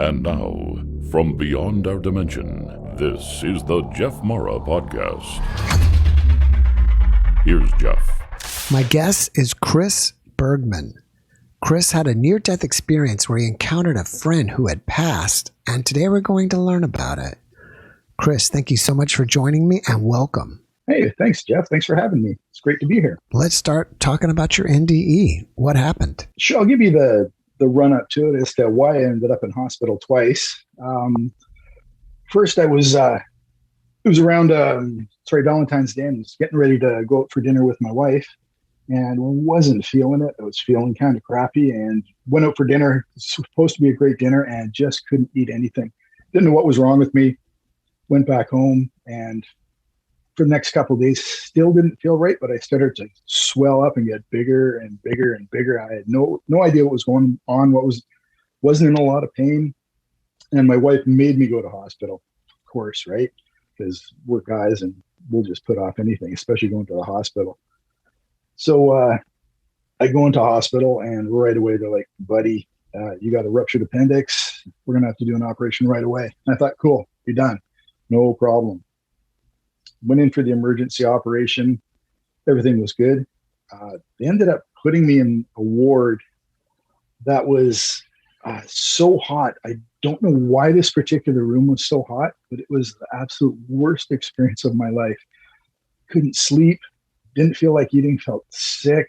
And now, from beyond our dimension, this is the JeffMara podcast. Here's Jeff. My guest is Chris Bergmann. Chris had a near-death experience where he encountered a friend who had passed, and today we're going to learn about it. Chris, thank you so much for joining me, and welcome. Hey, thanks, Jeff. Thanks for having me. It's great to be here. Let's start talking about your NDE. What happened? Sure, I'll give you the run-up to it as to why I ended up in hospital twice. First, it was around Valentine's Day, and I was getting ready to go out for dinner with my wife, and wasn't feeling it. I was feeling kind of crappy, and went out for dinner. It was supposed to be a great dinner, and just couldn't eat anything. Didn't know what was wrong with me. Went back home, and for the next couple of days, still didn't feel right, but I started to swell up and get bigger and bigger and bigger. I had no idea what was going on. Wasn't in a lot of pain, and my wife made me go to hospital, of course, right? Because we're guys and we'll just put off anything, especially going to the hospital. So I go into hospital, and right away they're like, "Buddy, you got a ruptured appendix. We're gonna have to do an operation right away." And I thought, "Cool, you're done, no problem." Went in for the emergency operation. Everything was good. They ended up putting me in a ward that was so hot. I don't know why this particular room was so hot, but it was the absolute worst experience of my life. Couldn't sleep, didn't feel like eating, felt sick.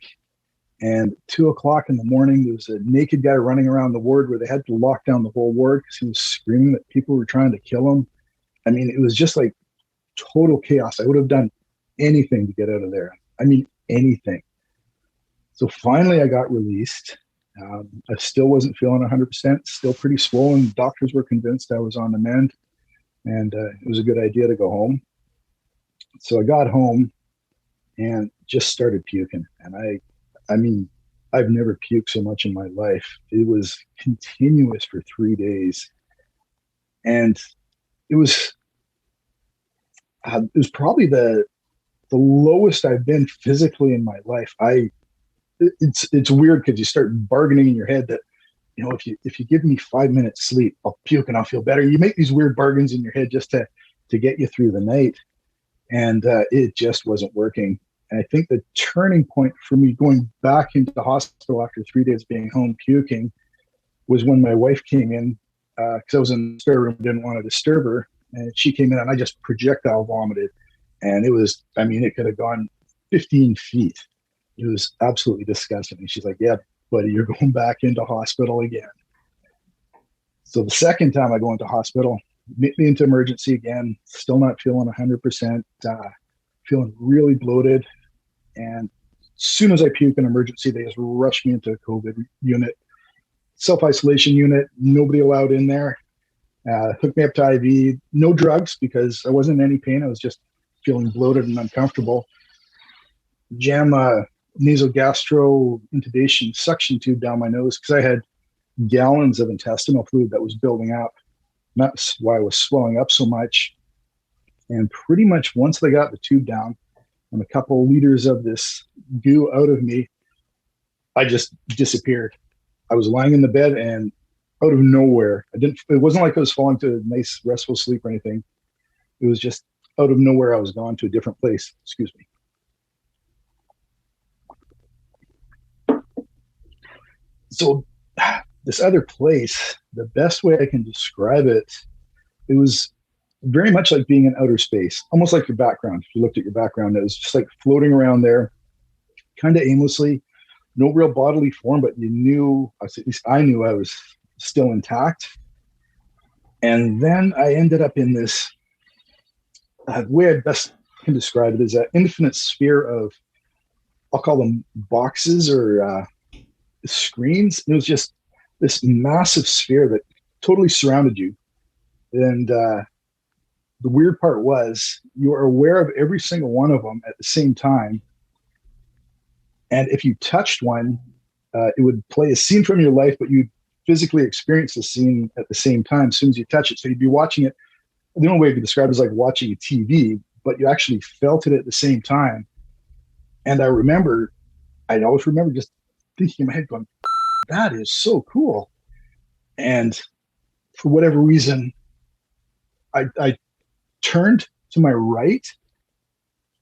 And 2:00 in the morning, there was a naked guy running around the ward where they had to lock down the whole ward because he was screaming that people were trying to kill him. I mean, it was just like total chaos. I would have done anything to get out of there. I mean, anything. So finally I got released. I still wasn't feeling 100%, still pretty swollen. Doctors were convinced I was on the mend, and it was a good idea to go home. So I got home and just started puking. And I mean, I've never puked so much in my life. It was continuous for 3 days. And it was probably the lowest I've been physically in my life. It's weird because you start bargaining in your head that, you know, if you give me 5 minutes sleep, I'll puke and I'll feel better. You make these weird bargains in your head just to get you through the night, and it just wasn't working. And I think the turning point for me going back into the hospital after 3 days being home puking was when my wife came in, because I was in the spare room, didn't want to disturb her. And she came in and I just projectile vomited. And it could have gone 15 feet. It was absolutely disgusting. And she's like, "Yeah, buddy, you're going back into hospital again." So the second time I go into hospital, admit me into emergency again, still not feeling 100%, feeling really bloated. And as soon as I puke in emergency, they just rush me into a COVID unit, self-isolation unit, nobody allowed in there. Hooked me up to IV, no drugs because I wasn't in any pain. I was just feeling bloated and uncomfortable. Jam nasogastro intubation suction tube down my nose because I had gallons of intestinal fluid that was building up. And that's why I was swelling up so much. And pretty much once they got the tube down and a couple liters of this goo out of me, I just disappeared. I was lying in the bed and out of nowhere, it wasn't like I was falling to a nice restful sleep or anything. It was just out of nowhere, I was gone to a different place. Excuse me. So this other place, the best way I can describe it, it was very much like being in outer space, almost like your background. If you looked at your background, it was just like floating around there, kind of aimlessly, no real bodily form, but you knew, at least I knew I was still intact. And then I ended up in this, the way I best can describe it is an infinite sphere of, I'll call them boxes or screens. And it was just this massive sphere that totally surrounded you. And the weird part was you were aware of every single one of them at the same time. And if you touched one, it would play a scene from your life, but you'd physically experience the scene at the same time as soon as you touch it. So you'd be watching it. The only way to describe it is like watching a TV, but you actually felt it at the same time. And I'd always remember just thinking in my head going, that is so cool. And for whatever reason, I turned to my right,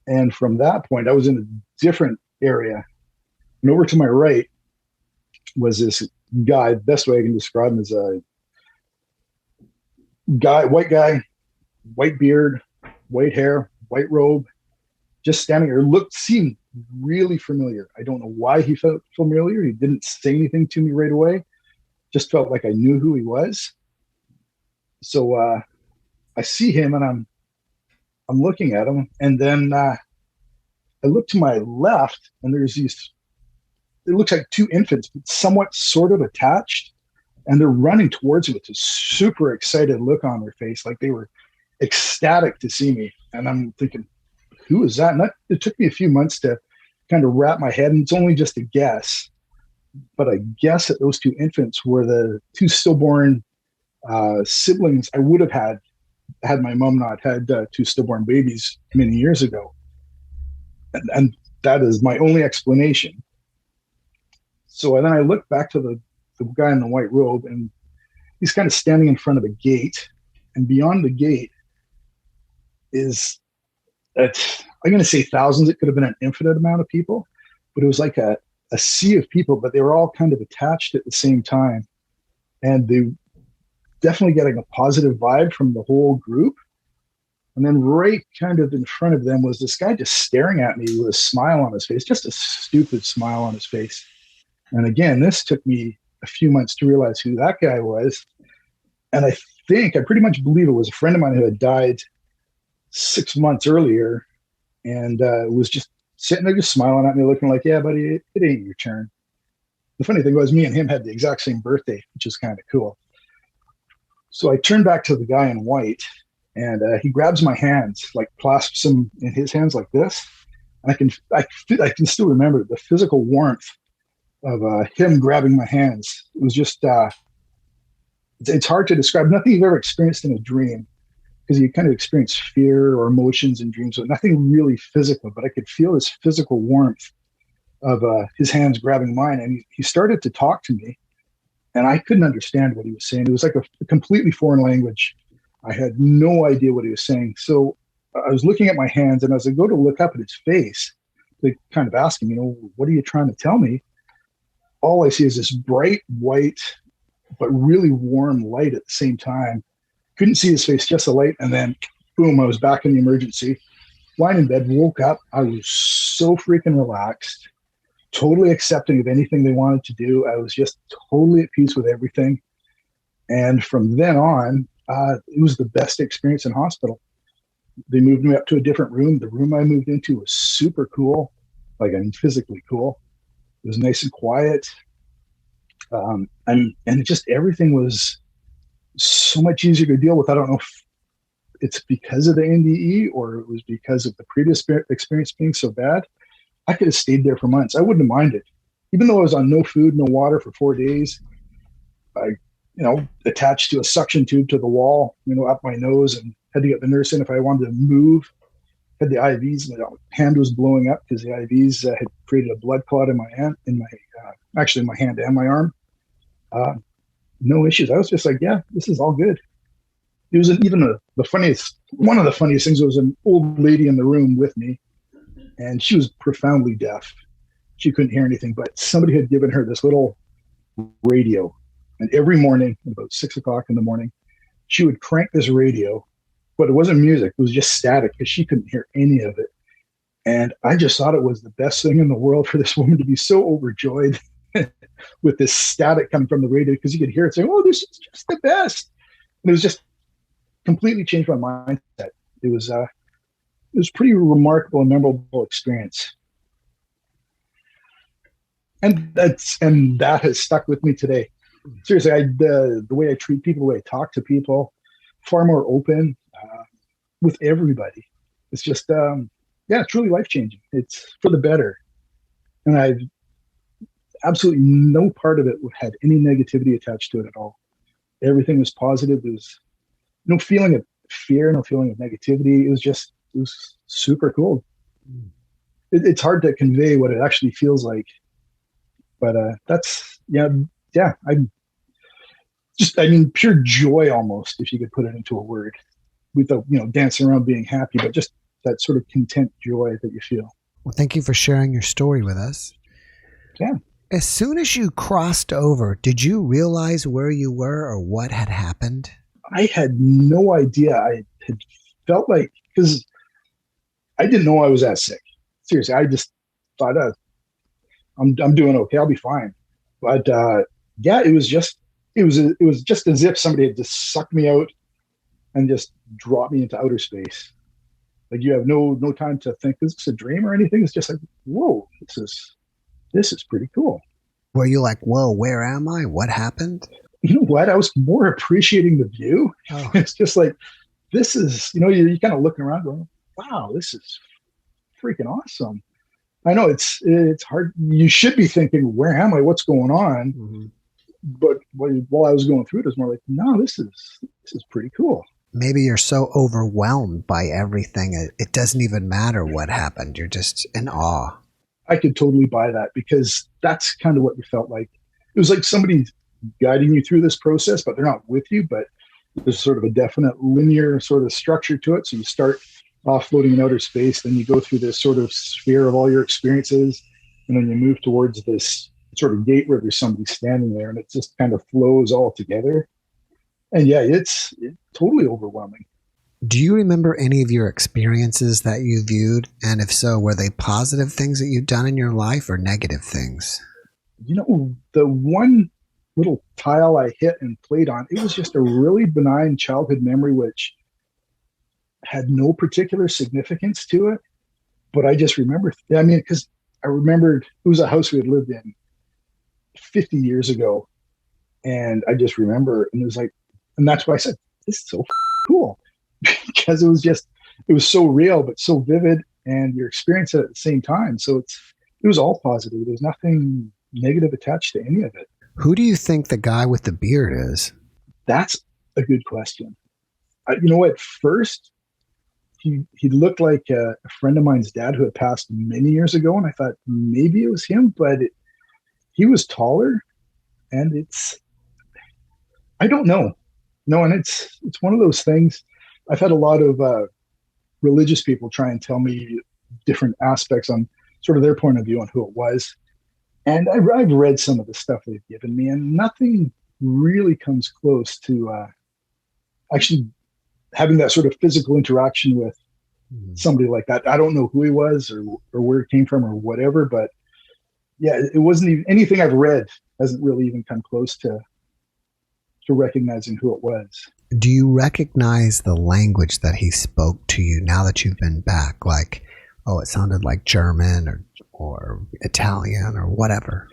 and from that point, I was in a different area. And over to my right was this guy. The best way I can describe him is a guy, white beard, white hair, white robe, just standing there. Seemed really familiar. I don't know why he felt familiar. He didn't say anything to me right away. Just felt like I knew who he was. So I see him, and I'm looking at him, and then I look to my left, and there's these. It looks like two infants, but somewhat sort of attached, and they're running towards me with this super excited look on their face, like they were ecstatic to see me. And I'm thinking, who is that? And it took me a few months to kind of wrap my head, and it's only just a guess, but I guess that those two infants were the two stillborn siblings I would have had my mom not had two stillborn babies many years ago. And that is my only explanation. So then I look back to the guy in the white robe, and he's kind of standing in front of a gate, and beyond the gate is, I'm going to say thousands. It could have been an infinite amount of people, but it was like a sea of people, but they were all kind of attached at the same time. And they definitely getting a positive vibe from the whole group. And then right kind of in front of them was this guy just staring at me with a smile on his face, just a stupid smile on his face. And again, this took me a few months to realize who that guy was. And I pretty much believe it was a friend of mine who had died 6 months earlier, and was just sitting there just smiling at me, looking like, yeah, buddy, it ain't your turn. The funny thing was, me and him had the exact same birthday, which is kind of cool. So I turned back to the guy in white, and he grabs my hands, like clasps them in his hands like this. And I can still remember the physical warmth of him grabbing my hands. It was just, it's hard to describe. Nothing you've ever experienced in a dream, because you kind of experience fear or emotions in dreams, but nothing really physical. But I could feel this physical warmth of his hands grabbing mine. And he started to talk to me, and I couldn't understand what he was saying. It was like a completely foreign language. I had no idea what he was saying. So I was looking at my hands, and as I go to look up at his face, to kind of ask him, what are you trying to tell me? All I see is this bright white, but really warm light at the same time. Couldn't see his face, just a light. And then boom, I was back in the emergency, lying in bed, woke up. I was so freaking relaxed, totally accepting of anything they wanted to do. I was just totally at peace with everything. And from then on, it was the best experience in hospital. They moved me up to a different room. The room I moved into was super cool, physically cool. It was nice and quiet. And just everything was so much easier to deal with. I don't know if it's because of the NDE or it was because of the previous experience being so bad. I could have stayed there for months. I wouldn't have minded. Even though I was on no food, no water for 4 days, I, attached to a suction tube to the wall, up my nose, and had to get the nurse in if I wanted to move. Had the IVs, my hand was blowing up because the IVs had created a blood clot in my hand, actually my hand and my arm. No issues. I was just like, yeah, this is all good. It was one of the funniest things was an old lady in the room with me, and she was profoundly deaf. She couldn't hear anything, but somebody had given her this little radio. And every morning, at about 6 o'clock in the morning, she would crank this radio, but it wasn't music. It was just static because she couldn't hear any of it. And I just thought it was the best thing in the world for this woman to be so overjoyed with this static coming from the radio, because you could hear it saying, oh, this is just the best. And it was just completely changed my mindset. It was pretty remarkable and memorable experience. And that has stuck with me today. Seriously, the way I treat people, the way I talk to people, far more open with everybody. It's just, it's really life-changing. It's for the better. And I've absolutely no part of it had any negativity attached to it at all. Everything was positive. There was no feeling of fear, no feeling of negativity. It was super cool. It's hard to convey what it actually feels like. But just, I mean, pure joy almost, if you could put it into a word, without, dancing around being happy, but just that sort of content joy that you feel. Well, thank you for sharing your story with us. Yeah. As soon as you crossed over, did you realize where you were or what had happened? I had no idea. I had felt like, because I didn't know I was that sick. Seriously, I just thought, I'm doing okay. I'll be fine. But yeah, it was just as if somebody had just sucked me out and just dropped me into outer space. Like, you have no time to think, is this a dream or anything? It's just like, whoa, this is pretty cool. Were you like, whoa, where am I? What happened? You know what? I was more appreciating the view. Oh. It's just like, this is, you're kind of looking around going, wow, this is freaking awesome. I know it's hard. You should be thinking, where am I? What's going on? Mm-hmm. But while I was going through it, it was more like, no, this is pretty cool. Maybe you're so overwhelmed by everything, it doesn't even matter what happened. You're just in awe. I could totally buy that, because that's kind of what you felt like. It was like somebody guiding you through this process, but they're not with you, but there's sort of a definite linear sort of structure to it. So you start off floating in outer space, then you go through this sort of sphere of all your experiences, and then you move towards this sort of gate where there's somebody standing there, and it just kind of flows all together. And yeah, it's totally overwhelming. Do you remember any of your experiences that you viewed? And if so, were they positive things that you've done in your life or negative things? The one little tile I hit and played on, it was just a really benign childhood memory, which had no particular significance to it. But I just remember, because I remembered it was a house we had lived in 50 years ago. And I just remember, and it was like, and that's why I said, this is so cool, because it was so real, but so vivid, and you're experiencing it at the same time. So it was all positive. There's nothing negative attached to any of it. Who do you think the guy with the beard is? That's a good question. At first, he looked like a friend of mine's dad who had passed many years ago, and I thought maybe it was him, but he was taller, and I don't know. No, and it's one of those things. I've had a lot of religious people try and tell me different aspects on sort of their point of view on who it was. And I've read some of the stuff they've given me, and nothing really comes close to actually having that sort of physical interaction with somebody like that. I don't know who he was or where it came from or whatever, but yeah, it wasn't even anything I've read hasn't really even come close to recognizing who it was. Do you recognize the language that he spoke to you now that you've been back? Like, oh, it sounded like German or Italian or whatever.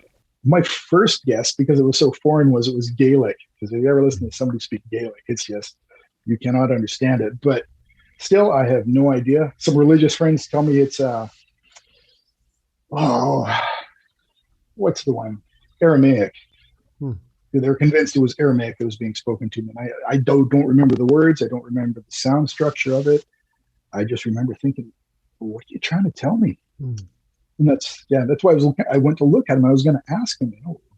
My first guess, because it was so foreign, was it was Gaelic. Because if you ever listen to somebody speak Gaelic, it's just, you cannot understand it. But still, I have no idea. Some religious friends tell me it's what's the one? Aramaic. They're convinced it was Aramaic that was being spoken to me. And I don't remember the words. I don't remember the sound structure of it. I just remember thinking, what are you trying to tell me? And that's why I went to look at him. I was going to ask him,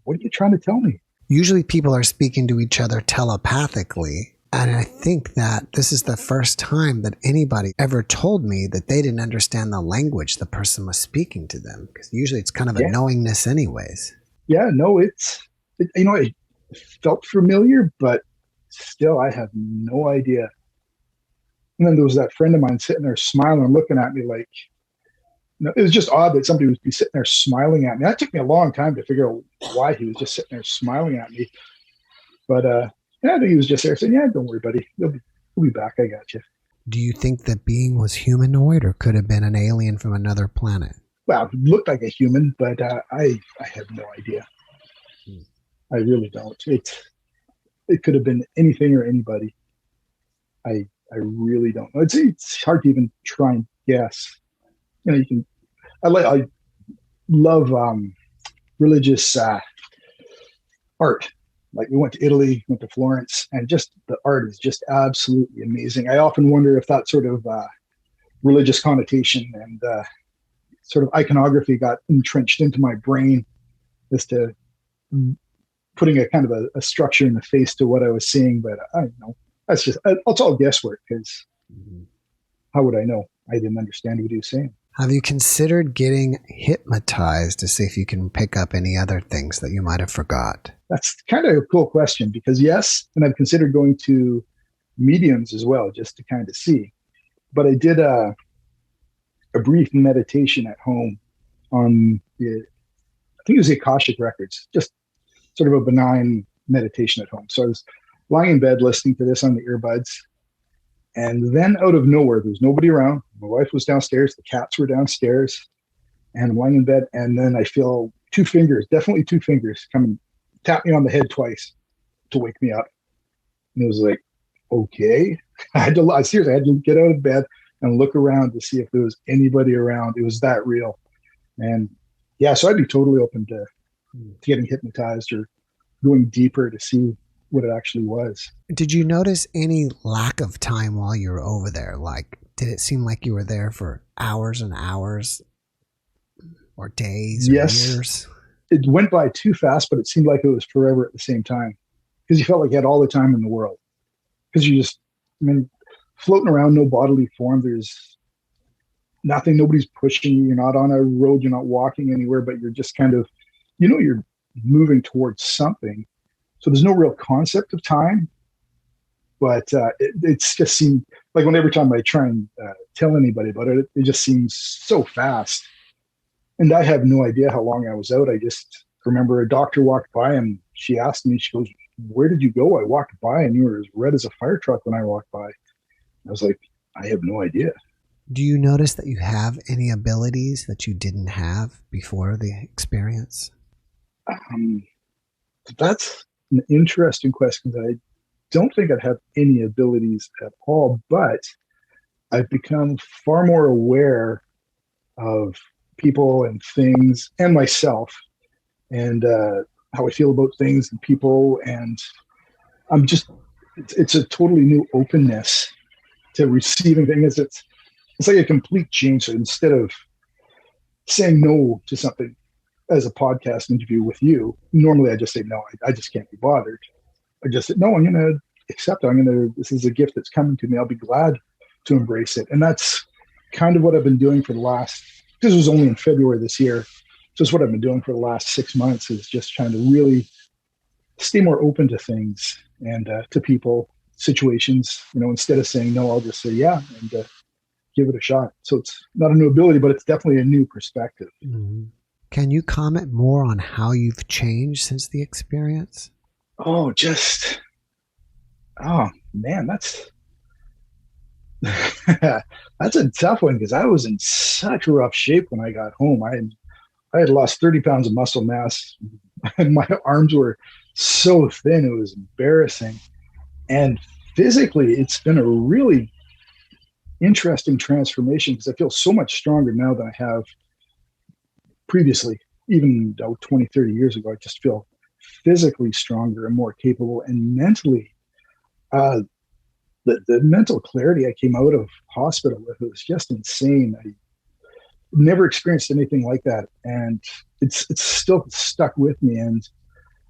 what are you trying to tell me? Usually people are speaking to each other telepathically. And I think that this is the first time that anybody ever told me that they didn't understand the language the person was speaking to them. Because usually it's kind of a knowingness anyways. Yeah, no, it felt familiar, but still I have no idea. And then there was that friend of mine sitting there smiling and looking at me like, it was just odd that somebody would be sitting there smiling at me. That took me a long time to figure out why he was just sitting there smiling at me. But I think he was just there saying, yeah, don't worry, buddy. We'll be back. I got you. Do you think the being was humanoid or could have been an alien from another planet? Well, it looked like a human, but I have no idea. I really don't. It could have been anything or anybody. I really don't know. It's hard to even try and guess. I love religious art. Like, we went to Italy, went to Florence, and just the art is just absolutely amazing. I often wonder if that sort of religious connotation and sort of iconography got entrenched into my brain as to putting a kind of a structure in the face to what I was seeing. But I don't know. It's all guesswork, because how would I know? I didn't understand what he was saying. Have you considered getting hypnotized to see if you can pick up any other things that you might have forgot? That's kind of a cool question, because yes, and I've considered going to mediums as well, just to kind of see. But I did a brief meditation at home on I think it was the Akashic Records, just sort of a benign meditation at home. So I was lying in bed listening to this on the earbuds. And then out of nowhere, there was nobody around. My wife was downstairs. The cats were downstairs. And I'm lying in bed. And then I feel definitely two fingers come tap me on the head twice to wake me up. And it was like, okay. I had to get out of bed and look around to see if there was anybody around. It was that real. And yeah, so I'd be totally open to getting hypnotized or going deeper to see what it actually was. Did you notice any lack of time while you were over there? Like, did it seem like you were there for hours and hours or days or years? It went by too fast, but it seemed like it was forever at the same time, because you felt like you had all the time in the world. Because you just, floating around, no bodily form. There's nothing, nobody's pushing you. You're not on a road. You're not walking anywhere, but you're just kind of, you're moving towards something. So there's no real concept of time, but it's just seemed like every time I try and tell anybody about it, it just seems so fast. And I have no idea how long I was out. I just remember a doctor walked by and she asked me, she goes, "Where did you go?" I walked by and you were as red as a fire truck when I walked by. I was like, I have no idea. Do you notice that you have any abilities that you didn't have before the experience? That's an interesting question. I don't think I have any abilities at all, but I've become far more aware of people and things and myself, and how I feel about things and people. And it's a totally new openness to receiving things. It's like a complete change. So instead of saying no to something as a podcast interview with you, normally I just say, no, I just can't be bothered. I just said, no, I'm going to accept it. This is a gift that's coming to me. I'll be glad to embrace it. And that's kind of what I've been doing for this was only in February this year. So it's what I've been doing for the last 6 months, is just trying to really stay more open to things and to people, situations. Instead of saying no, I'll just say yeah and give it a shot. So it's not a new ability, but it's definitely a new perspective. Mm-hmm. Can you comment more on how you've changed since the experience? Oh man, that's that's a tough one, because I was in such rough shape when I got home. I had lost 30 pounds of muscle mass and my arms were so thin, it was embarrassing. And physically, it's been a really interesting transformation, because I feel so much stronger now than I have previously. Even 20, 30 years ago, I just feel physically stronger and more capable. And mentally, the mental clarity I came out of hospital with, it was just insane. I never experienced anything like that. And it's still stuck with me. And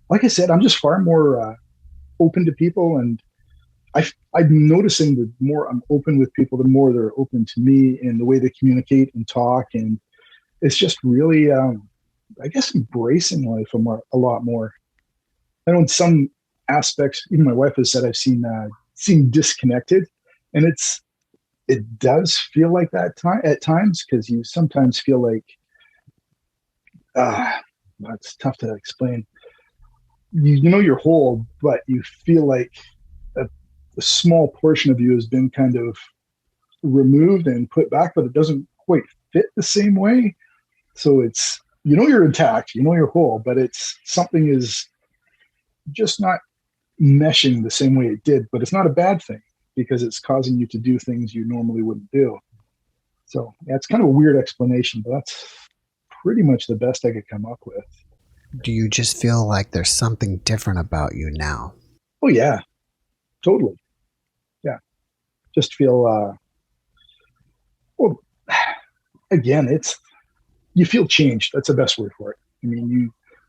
like I said, I'm just far more open to people. And I'm noticing the more I'm open with people, the more they're open to me in the way they communicate and talk. And it's just really, I guess, embracing life a lot more. I know in some aspects, even my wife has said, I've seen disconnected, and it does feel like that at times, because you sometimes feel like, it's tough to explain. You're whole, but you feel like a small portion of you has been kind of removed and put back, but it doesn't quite fit the same way. So it's, you're intact, you're whole, but it's something is just not meshing the same way it did. But it's not a bad thing, because it's causing you to do things you normally wouldn't do. So yeah, it's kind of a weird explanation, but that's pretty much the best I could come up with. Do you just feel like there's something different about you now? Oh yeah, totally. Yeah. Just feel, again, you feel changed. That's the best word for it.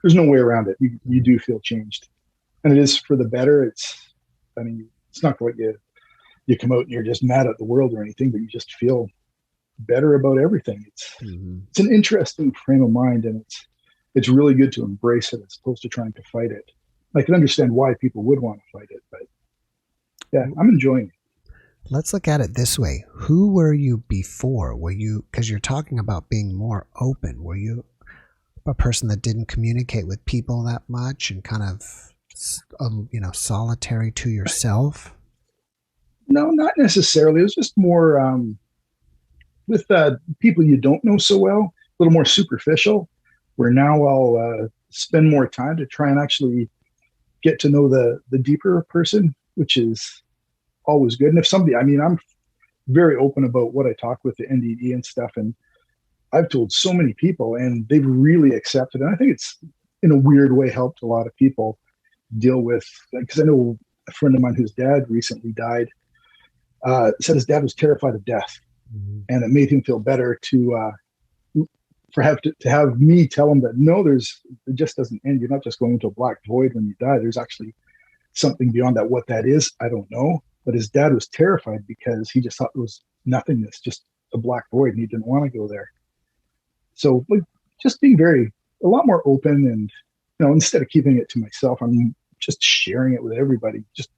there's no way around it. You do feel changed, and it is for the better. It's not what you come out and you're just mad at the world or anything, but you just feel better about everything. It's an interesting frame of mind, and it's really good to embrace it as opposed to trying to fight it. I can understand why people would want to fight it, but yeah, I'm enjoying it. Let's look at it this way. Who were you before? Because you're talking about being more open. Were you a person that didn't communicate with people that much and kind of, solitary to yourself? No, not necessarily. It was just more with people you don't know so well, a little more superficial, where now I'll spend more time to try and actually get to know the deeper person, which is always good. And if somebody, I'm very open about what I talk with the NDE and stuff. And I've told so many people and they've really accepted it. And I think it's in a weird way helped a lot of people deal with, because I know a friend of mine whose dad recently died, said his dad was terrified of death. And it made him feel better to have me tell him that no, it just doesn't end. You're not just going into a black void when you die. There's actually something beyond that. What that is, I don't know. But his dad was terrified because he just thought it was nothingness, just a black void, and he didn't want to go there. So just being a lot more open, and instead of keeping it to myself, I'm just sharing it with everybody, just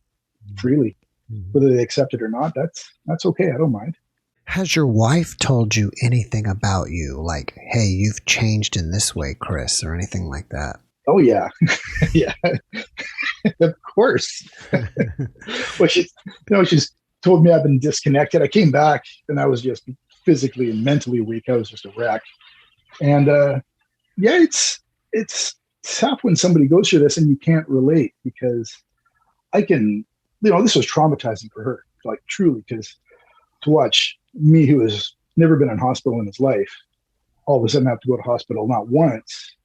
freely, whether they accept it or not. That's okay. I don't mind. Has your wife told you anything about you? Like, hey, you've changed in this way, Chris, or anything like that? Oh, yeah. Yeah, of course. Well, she's told me I've been disconnected. I came back and I was just physically and mentally weak. I was just a wreck. And it's tough when somebody goes through this and you can't relate, because this was traumatizing for her, like truly, because to watch me, who has never been in hospital in his life, all of a sudden have to go to hospital, not once,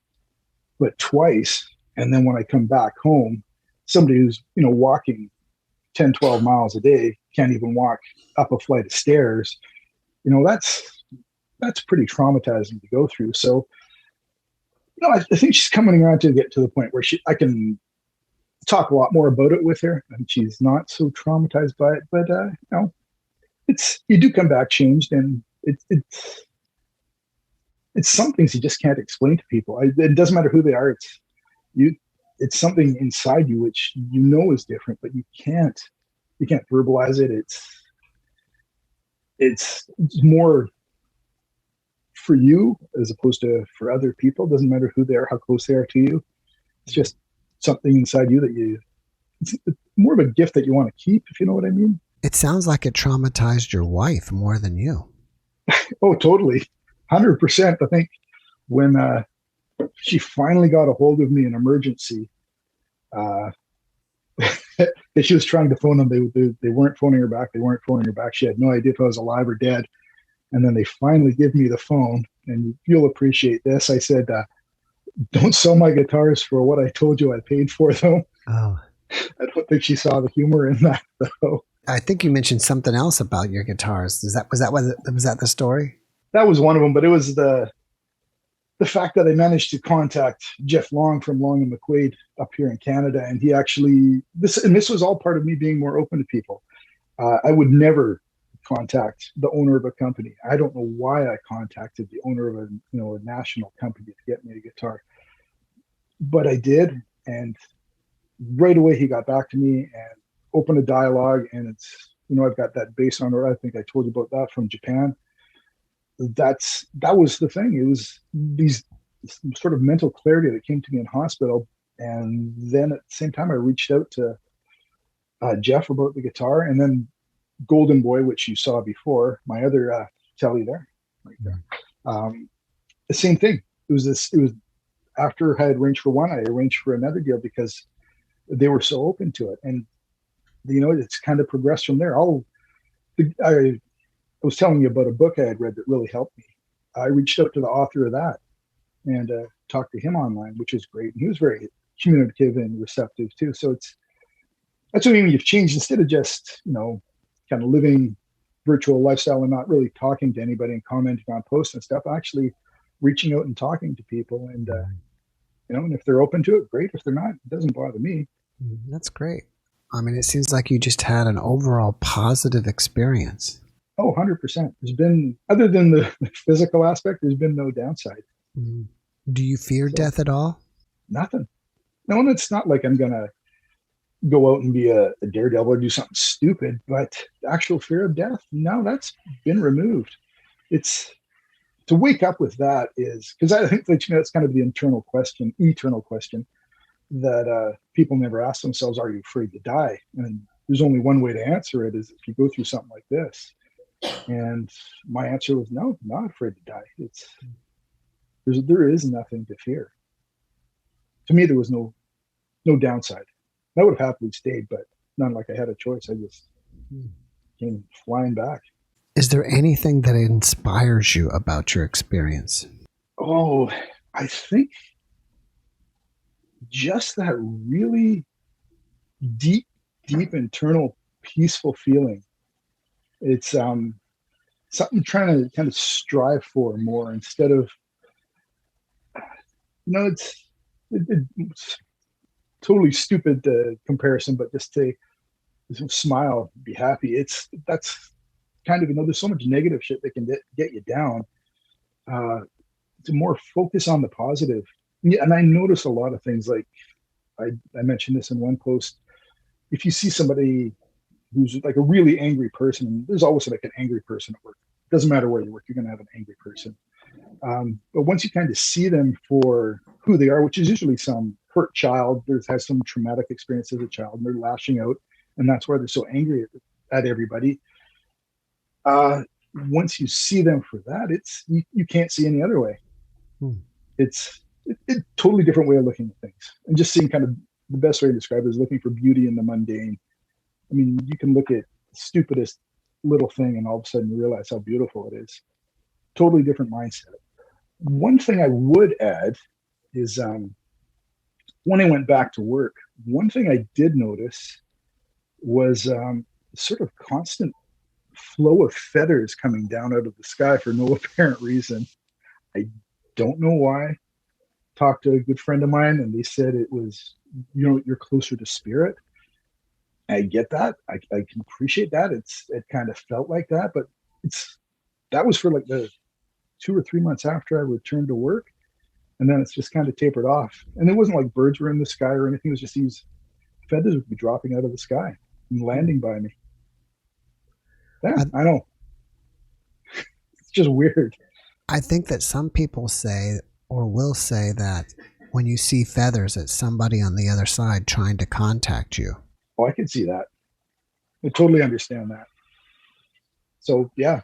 but twice. And then when I come back home, somebody who's, walking 10, 12 miles a day can't even walk up a flight of stairs. That's pretty traumatizing to go through. So, I think she's coming around to get to the point where I can talk a lot more about it with her, and she's not so traumatized by it. But, you do come back changed, and it's some things you just can't explain to people. It doesn't matter who they are. It's something inside you which is different, but you can't verbalize it. It's more for you as opposed to for other people. It doesn't matter who they are, how close they are to you. It's just something inside you it's more of a gift that you want to keep, if you know what I mean. It sounds like it traumatized your wife more than you. Oh, totally. 100%. I think when she finally got a hold of me in emergency, she was trying to phone them. They weren't phoning her back. She had no idea if I was alive or dead. And then they finally give me the phone, and you'll appreciate this. I said, don't sell my guitars for what I told you I paid for them. Oh. I don't think she saw the humor in that, though. I think you mentioned something else about your guitars. Was that the story? That was one of them, but it was the fact that I managed to contact Jeff Long from Long and McQuaid up here in Canada, and he actually this was all part of me being more open to people. I would never contact the owner of a company. I don't know why I contacted the owner of a national company to get me a guitar, but I did, and right away he got back to me and opened a dialogue. And it's I've got that bass on it. I think I told you about that from Japan. That was the thing. It was these sort of mental clarity that came to me in hospital. And then at the same time, I reached out to Jeff about the guitar, and then Golden Boy, which you saw before, my other telly there, right there. The same thing. It was after I had arranged for one, I arranged for another deal because they were so open to it. And it's kind of progressed from there. I was telling you about a book I had read that really helped me. I reached out to the author of that and talked to him online, which was great. And he was very communicative and receptive too. So that's what I mean when you've changed. Instead of just, kind of living virtual lifestyle and not really talking to anybody and commenting on posts and stuff, actually reaching out and talking to people. And And if they're open to it, great. If they're not, it doesn't bother me. That's great. I mean, it seems like you just had an overall positive experience. Oh, 100%. There's been, other than the physical aspect, there's been no downside. Do you fear death at all? Nothing. No, and it's not like I'm going to go out and be a daredevil or do something stupid, but the actual fear of death, no, that's been removed. It's to wake up with that is, because I think that, it's kind of the eternal question that people never ask themselves, are you afraid to die? And there's only one way to answer it, is if you go through something like this. And my answer was, no, I'm not afraid to die. There is nothing to fear. To me, there was no downside. I would have happily stayed, but not like I had a choice. I just came flying back. Is there anything that inspires you about your experience? Oh, I think just that really deep internal peaceful feeling. It's something I'm trying to kind of strive for more, instead of, it's totally stupid comparison, but just to smile, be happy. That's kind of, there's so much negative shit that can get you down. To more focus on the positive. And I notice a lot of things, like I mentioned this in one post. If you see somebody who's like a really angry person, there's always like an angry person at work. It doesn't matter where you work, you're going to have an angry person. But once you kind of see them for who they are, which is usually some hurt child, has some traumatic experience as a child, and they're lashing out, and that's why they're so angry at everybody. Once you see them for that, you can't see any other way. It's a totally different way of looking at things, and just seeing, kind of the best way to describe it is looking for beauty in the mundane. I mean, you can look at the stupidest little thing and all of a sudden you realize how beautiful it is. Totally different mindset. One thing I would add is when I went back to work, one thing I did notice was sort of constant flow of feathers coming down out of the sky for no apparent reason. I don't know why. Talked to a good friend of mine, and they said it was, you're closer to spirit. I get that. I can appreciate that. It kind of felt like that, but that was for like the 2 or 3 months after I returned to work. And then it's just kind of tapered off. And it wasn't like birds were in the sky or anything. It was just these feathers would be dropping out of the sky and landing by me. Yeah, I know. It's just weird. I think that some people say, or will say, that when you see feathers, it's somebody on the other side trying to contact you. Oh, I can see that. I totally understand that. So yeah,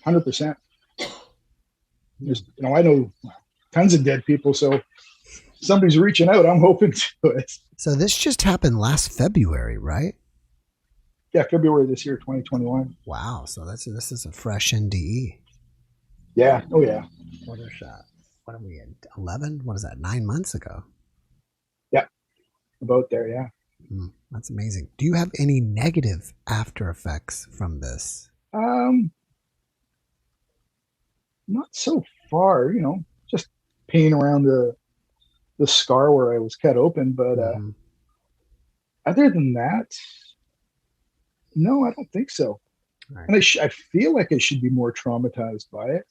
100%. There's, I know tons of dead people, so somebody's reaching out. I'm hoping to it. So this just happened last February, right? Yeah, February this year, 2021. Wow. So this is a fresh NDE. Yeah. Oh yeah. What are we at? 11? What is that? 9 months ago? Yeah. About there. Yeah. That's amazing. Do you have any negative after effects from this? Not so far, just pain around the scar where I was cut open. But other than that, no, I don't think so. Right. And I feel like I should be more traumatized by it.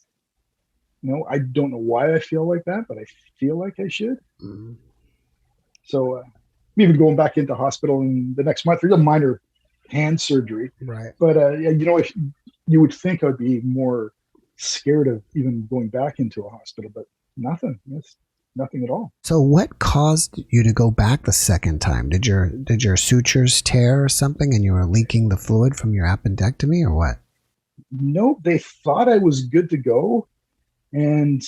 I don't know why I feel like that, but I feel like I should. So I'm even going back into hospital in the next month. There's a minor hand surgery. Right. But, if you would think I'd be more scared of even going back into a hospital, but nothing. It's nothing at all. So what caused you to go back the second time? Did your sutures tear or something and you were leaking the fluid from your appendectomy, or what? No, they thought I was good to go. And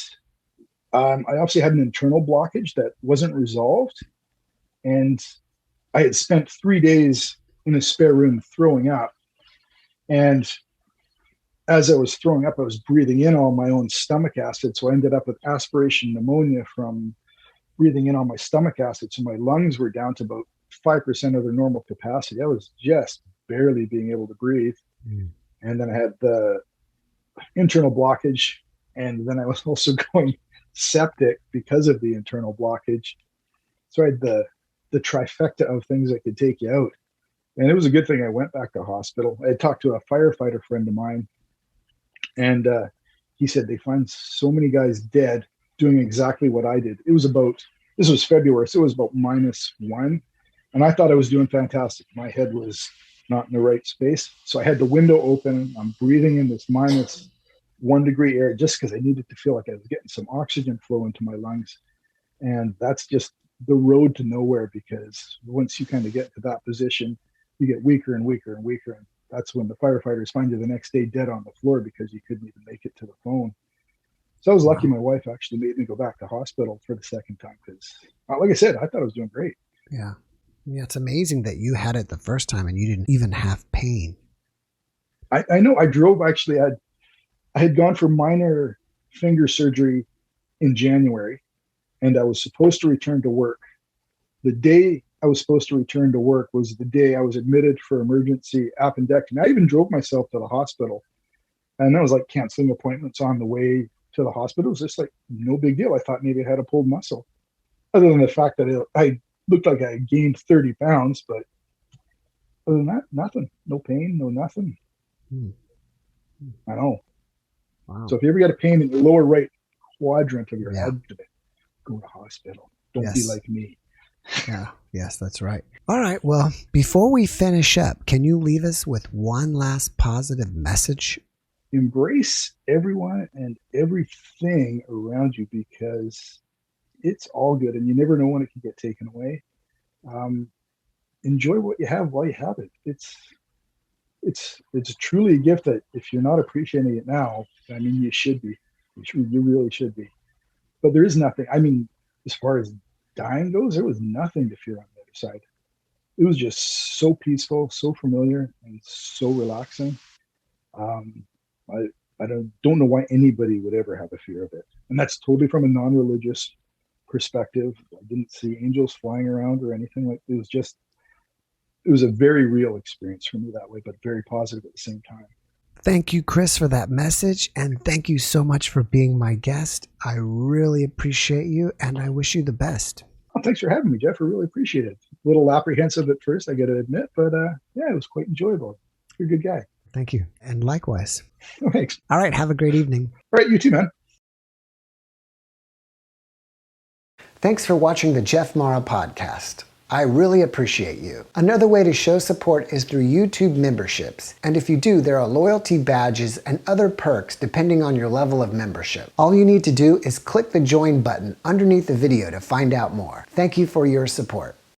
I obviously had an internal blockage that wasn't resolved. And I had spent 3 days in a spare room throwing up. And as I was throwing up, I was breathing in all my own stomach acid. So I ended up with aspiration pneumonia from breathing in all my stomach acid. So my lungs were down to about 5% of their normal capacity. I was just barely being able to breathe. And then I had the internal blockage. And then I was also going septic because of the internal blockage. So I had the trifecta of things that could take you out. And it was a good thing I went back to hospital. I had talked to a firefighter friend of mine, and he said they find so many guys dead doing exactly what I did. This was February, so it was about -1. And I thought I was doing fantastic. My head was not in the right space. So I had the window open. I'm breathing in this -1 degree air just because I needed to feel like I was getting some oxygen flow into my lungs. And that's just the road to nowhere, because once you kind of get to that position, you get weaker and weaker and weaker. And that's when the firefighters find you the next day dead on the floor because you couldn't even make it to the phone. So I was lucky my wife actually made me go back to hospital for the second time because, like I said, I thought I was doing great. Yeah. Yeah, it's amazing that you had it the first time and you didn't even have pain. I know. I drove, actually. I had gone for minor finger surgery in January, and I was supposed to return to work. The day I was supposed to return to work was the day I was admitted for emergency appendectomy. I even drove myself to the hospital, and that was like canceling appointments on the way to the hospital. It was just like no big deal. I thought maybe I had a pulled muscle, other than the fact that I looked like I gained 30 pounds, but other than that, nothing. No pain, no nothing. I know. Wow. So if you ever got a pain in the lower right quadrant of your abdomen, go to hospital. Don't be like me. Yeah. Yes, that's right. All right. Well, before we finish up, can you leave us with one last positive message? Embrace everyone and everything around you, because it's all good and you never know when it can get taken away. Enjoy what you have while you have it. It's truly a gift that if you're not appreciating it now, I mean, you should be. You really should be. But there is nothing. I mean, as far as dying goes, there was nothing to fear on the other side. It was just so peaceful, so familiar, and so relaxing. I don't know why anybody would ever have a fear of it. And that's totally from a non-religious perspective. I didn't see angels flying around or anything like that. It was a very real experience for me that way, but very positive at the same time. Thank you, Chris, for that message. And thank you so much for being my guest. I really appreciate you, and I wish you the best. Oh, thanks for having me, Jeff. I really appreciate it. A little apprehensive at first, I got to admit, but yeah, it was quite enjoyable. You're a good guy. Thank you. And likewise. Thanks. All right. Have a great evening. All right. You too, man. Thanks for watching the JeffMara podcast. I really appreciate you. Another way to show support is through YouTube memberships. And if you do, there are loyalty badges and other perks depending on your level of membership. All you need to do is click the join button underneath the video to find out more. Thank you for your support.